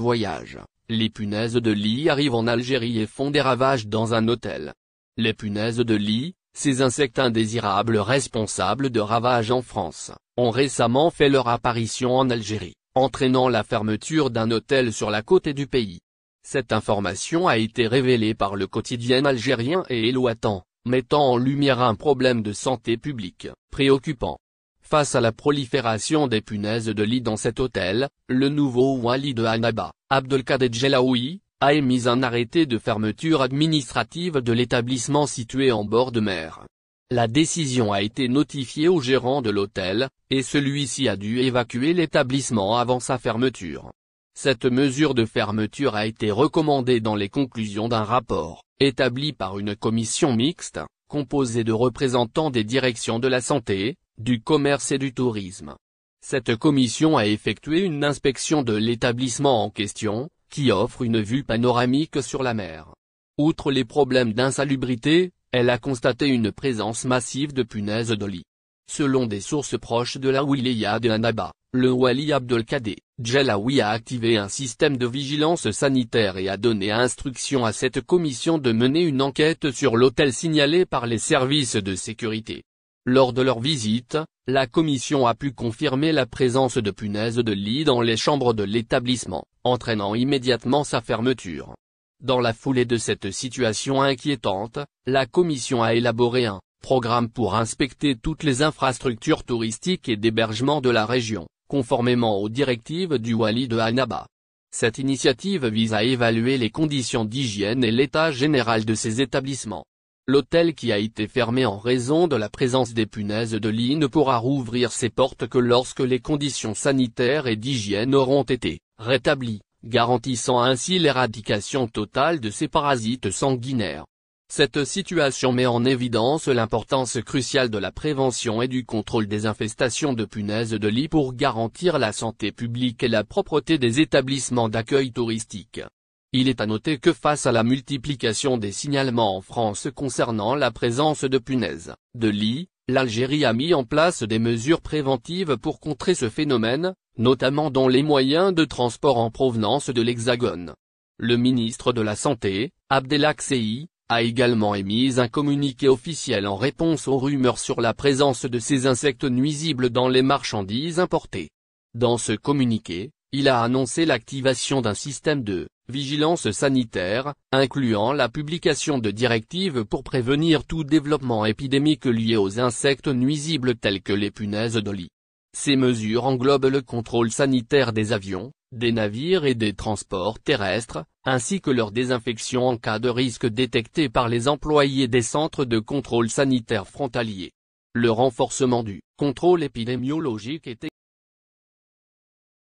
voyage, les punaises de lit arrivent en Algérie et font des ravages dans un hôtel. Les punaises de lit, ces insectes indésirables responsables de ravages en France, ont récemment fait leur apparition en Algérie, entraînant la fermeture d'un hôtel sur la côte du pays. Cette information a été révélée par le quotidien algérien et Éloatan, mettant en lumière un problème de santé publique préoccupant. Face à la prolifération des punaises de lit dans cet hôtel, le nouveau wali de Annaba, Abdelkader Djelaoui, a émis un arrêté de fermeture administrative de l'établissement situé en bord de mer. La décision a été notifiée au gérant de l'hôtel, et celui-ci a dû évacuer l'établissement avant sa fermeture. Cette mesure de fermeture a été recommandée dans les conclusions d'un rapport, établi par une commission mixte, composée de représentants des directions de la santé, du commerce et du tourisme. Cette commission a effectué une inspection de l'établissement en question, qui offre une vue panoramique sur la mer. Outre les problèmes d'insalubrité, elle a constaté une présence massive de punaises de lit. Selon des sources proches de la wilaya de Annaba, le wali Abdelkader Djelaoui a activé un système de vigilance sanitaire et a donné instruction à cette commission de mener une enquête sur l'hôtel signalé par les services de sécurité. Lors de leur visite, la commission a pu confirmer la présence de punaises de lit dans les chambres de l'établissement, entraînant immédiatement sa fermeture. Dans la foulée de cette situation inquiétante, la commission a élaboré un programme pour inspecter toutes les infrastructures touristiques et d'hébergement de la région, conformément aux directives du wali de Annaba. Cette initiative vise à évaluer les conditions d'hygiène et l'état général de ces établissements. L'hôtel qui a été fermé en raison de la présence des punaises de lit ne pourra rouvrir ses portes que lorsque les conditions sanitaires et d'hygiène auront été rétablies, garantissant ainsi l'éradication totale de ces parasites sanguinaires. Cette situation met en évidence l'importance cruciale de la prévention et du contrôle des infestations de punaises de lit pour garantir la santé publique et la propreté des établissements d'accueil touristique. Il est à noter que face à la multiplication des signalements en France concernant la présence de punaises de lit, l'Algérie a mis en place des mesures préventives pour contrer ce phénomène, notamment dans les moyens de transport en provenance de l'Hexagone. Le ministre de la Santé, Abdelak Sey, a également émis un communiqué officiel en réponse aux rumeurs sur la présence de ces insectes nuisibles dans les marchandises importées. Dans ce communiqué, il a annoncé l'activation d'un système de vigilance sanitaire, incluant la publication de directives pour prévenir tout développement épidémique lié aux insectes nuisibles tels que les punaises de lit. Ces mesures englobent le contrôle sanitaire des avions, des navires et des transports terrestres, ainsi que leur désinfection en cas de risque détecté par les employés des centres de contrôle sanitaire frontaliers. Le renforcement du contrôle épidémiologique est